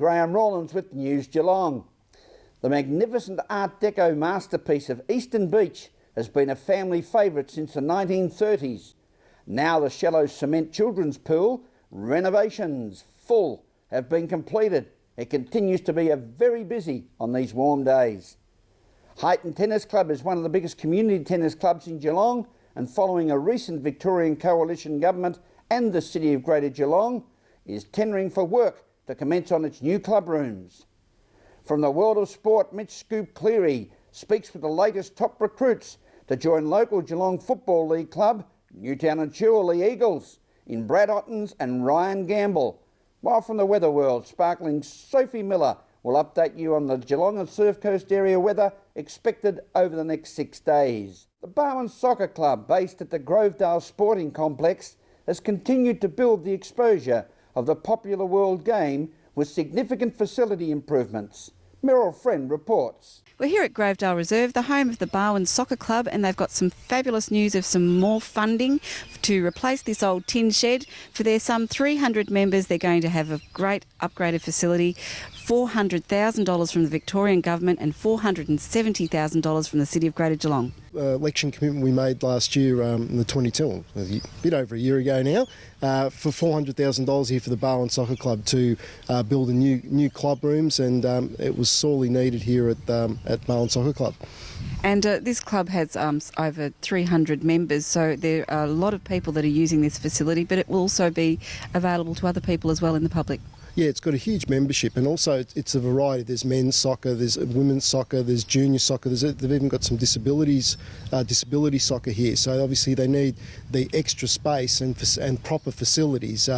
Graham Rawlins with News Geelong. The magnificent Art Deco masterpiece of Eastern Beach has been a family favourite since the 1930s. Now the shallow cement children's pool, renovations full, have been completed. It continues to be very busy on these warm days. Highton Tennis Club is one of the biggest community tennis clubs in Geelong, and following a recent Victorian Coalition government and the City of Greater Geelong, is tendering for work to commence on its new club rooms. From the world of sport, Mitch Scoop Cleary speaks with the latest top recruits to join local Geelong Football League club, Newtown and Chewley Eagles, in Brad Ottens and Ryan Gamble. While from the weather world, sparkling Sophie Miller will update you on the Geelong and Surf Coast area weather expected over the next 6 days. The Pt1 Soccer Club, based at the Grovedale Sporting Complex, has continued to build the exposure of the popular world game with significant facility improvements. Meryl Friend reports. We're here at Grovedale Reserve, the home of the Pt1 Soccer Club, and they've got some fabulous news of some more funding to replace this old tin shed. For their some 300 members, they're going to have a great upgraded facility, $400,000 from the Victorian Government and $470,000 from the City of Greater Geelong. Election commitment we made last year in the 22, a bit over a year ago now, for $400,000 here for the Pt1 Soccer Club to build a new club rooms, and it was sorely needed here at Pt1 Soccer Club. And this club has over 300 members, so there are a lot of people that are using this facility, but it will also be available to other people as well in the public. Yeah, it's got a huge membership, and also it's a variety. There's men's soccer, there's women's soccer, there's junior soccer. They've even got some disability soccer here. So obviously they need the extra space and proper facilities.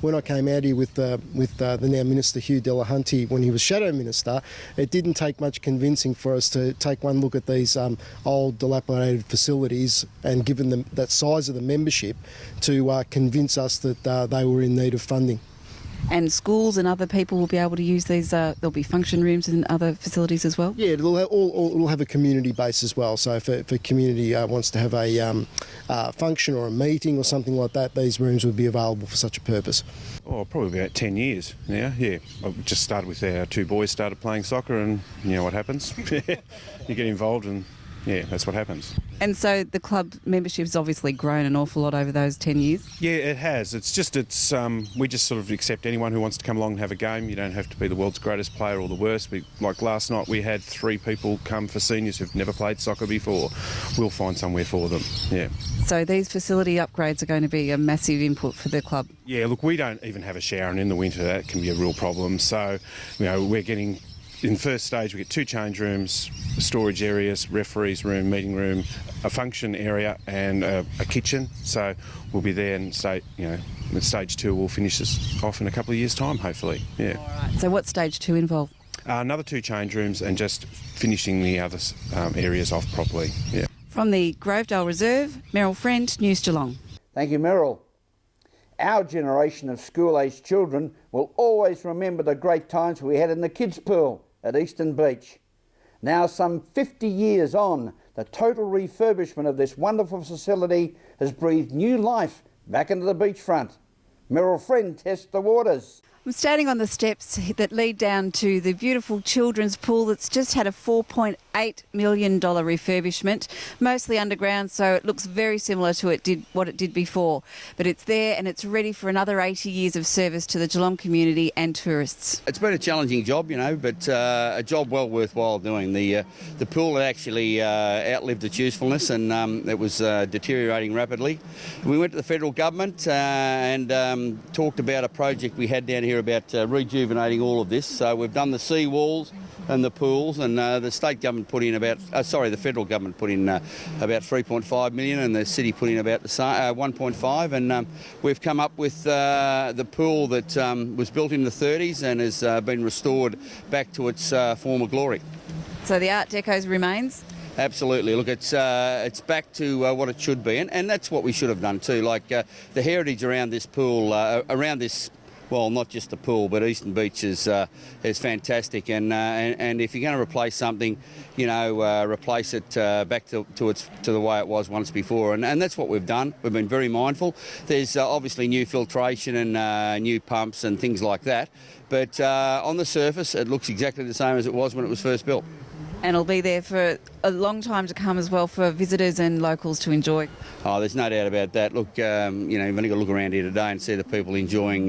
When I came out here with the now Minister Hugh Delahunty, when he was Shadow Minister, it didn't take much convincing for us to take one look at these old dilapidated facilities, and given them that size of the membership, to convince us that they were in need of funding. And schools and other people will be able to use these. There'll be function rooms and other facilities as well? Yeah, it'll have a community base as well. So if a community wants to have a function or a meeting or something like that, these rooms would be available for such a purpose. Oh, probably about 10 years now, yeah. I just started with our two boys, started playing soccer, and you know what happens. You get involved and yeah, that's what happens. And so the club membership's obviously grown an awful lot over those 10 years? Yeah, it has. We just sort of accept anyone who wants to come along and have a game. You don't have to be the world's greatest player or the worst. Like last night, we had 3 people come for seniors who've never played soccer before. We'll find somewhere for them, yeah. So these facility upgrades are going to be a massive input for the club? Yeah, look, we don't even have a shower, and in the winter that can be a real problem. So, you know, we're getting... In the first stage, we get 2 change rooms, storage areas, referees room, meeting room, a function area, and a kitchen. So we'll be there, and with stage 2, we'll finish this off in a couple of years' time, hopefully. Yeah. All right. So what's stage 2 involve? Another 2 change rooms and just finishing the other areas off properly. Yeah. From the Grovedale Reserve, Meryl Friend, News Geelong. Thank you, Meryl. Our generation of school-aged children will always remember the great times we had in the kids' pool at Eastern Beach. Now, some 50 years on, the total refurbishment of this wonderful facility has breathed new life back into the beachfront. Meryl Friend tests the waters. I'm standing on the steps that lead down to the beautiful children's pool that's just had a $4.8 million refurbishment, mostly underground, so it looks very similar to what it did before. But it's there and it's ready for another 80 years of service to the Geelong community and tourists. It's been a challenging job, but a job well worthwhile doing. The pool had actually outlived its usefulness, and it was deteriorating rapidly. We went to the federal government and talked about a project we had down here about rejuvenating all of this. So we've done the sea walls and the pools, and the state government put in the federal government put in about 3.5 million, and the city put in about 1.5, and we've come up with the pool that was built in the 30s and has been restored back to its former glory. So the Art Deco remains? Absolutely. Look, it's back to what it should be, and that's what we should have done too. Like the heritage around this pool, around this well, not just the pool, but Eastern Beach is fantastic. And if you're going to replace something, replace it back to the way it was once before. And that's what we've done. We've been very mindful. There's obviously new filtration and new pumps and things like that. But on the surface, it looks exactly the same as it was when it was first built. And it'll be there for a long time to come as well for visitors and locals to enjoy. Oh, there's no doubt about that. Look, you've only got to look around here today and see the people enjoying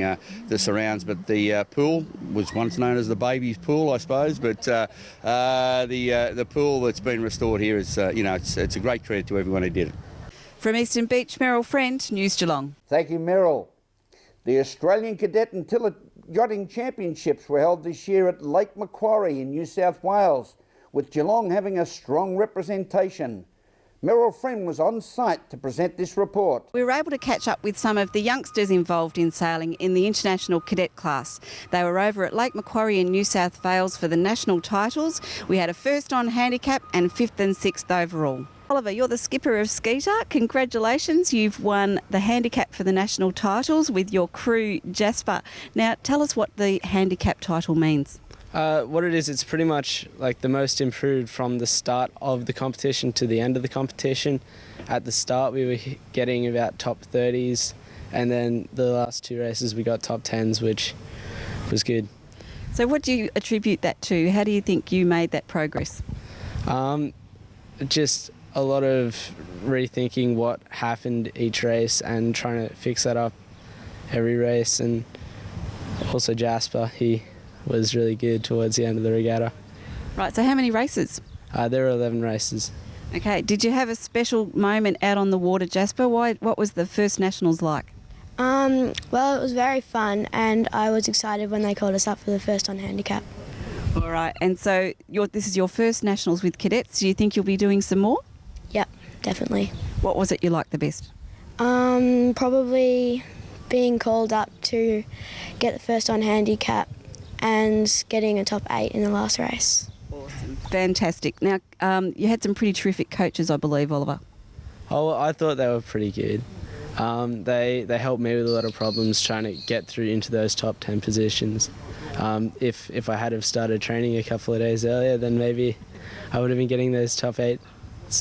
the surrounds. But the pool was once known as the baby's pool, I suppose. But the pool that's been restored here is, it's a great credit to everyone who did it. From Eastern Beach, Meryl Friend, News Geelong. Thank you, Meryl. The Australian Cadet and Yachting Championships were held this year at Lake Macquarie in New South Wales, with Geelong having a strong representation. Meryl Friend was on site to present this report. We were able to catch up with some of the youngsters involved in sailing in the International Cadet class. They were over at Lake Macquarie in New South Wales for the national titles. We had a first on handicap and 5th and 6th overall. Oliver, you're the skipper of Skeeter. Congratulations, you've won the handicap for the national titles with your crew, Jasper. Now, tell us what the handicap title means. What it is, it's pretty much like the most improved from the start of the competition to the end of the competition. At the start, we were getting about top 30s, and then the last 2 races we got top 10s, which was good. So what do you attribute that to? How do you think you made that progress? Just a lot of rethinking what happened each race and trying to fix that up every race. And also Jasper, he was really good towards the end of the regatta. Right, so how many races? There were 11 races. Okay, did you have a special moment out on the water, Jasper? What was the first Nationals like? Well, it was very fun, and I was excited when they called us up for the first on handicap. All right, and so this is your first Nationals with cadets. Do you think you'll be doing some more? Yep, definitely. What was it you liked the best? Probably being called up to get the first on handicap and getting a top 8 in the last race. Awesome. Fantastic. Now, you had some pretty terrific coaches, I believe, Oliver. Oh, well, I thought they were pretty good. They helped me with a lot of problems trying to get through into those top 10 positions. If I had have started training a couple of days earlier, then maybe I would have been getting those top 8s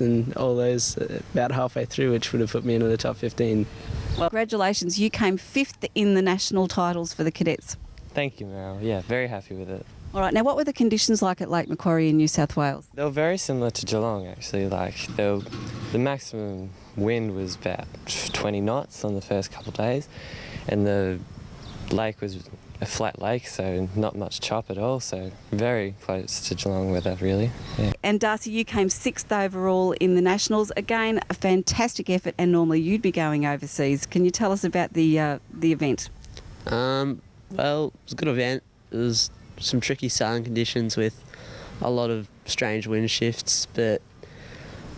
and all those about halfway through, which would have put me into the top 15. Well, congratulations. You came 5th in the national titles for the cadets. Thank you, Meryl. Yeah, very happy with it. All right, now what were the conditions like at Lake Macquarie in New South Wales? They were very similar to Geelong, actually. The maximum wind was about 20 knots on the first couple of days, and the lake was a flat lake, so not much chop at all, so very close to Geelong weather, really. Yeah. And Darcy, you came 6th overall in the Nationals. Again, a fantastic effort, and normally you'd be going overseas. Can you tell us about the event? Well, it was a good event. It was some tricky sailing conditions with a lot of strange wind shifts, but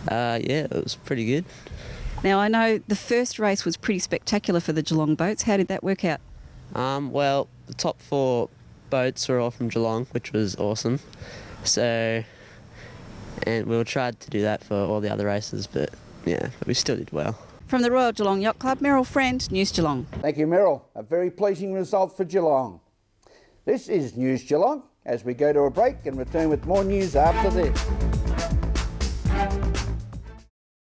it was pretty good. Now, I know the first race was pretty spectacular for the Geelong boats. How did that work out? Well, the top 4 boats were all from Geelong, which was awesome. And we tried to do that for all the other races, but we still did well. From the Royal Geelong Yacht Club, Meryl Friend, News Geelong. Thank you, Meryl. A very pleasing result for Geelong. This is News Geelong as we go to a break and return with more news after this.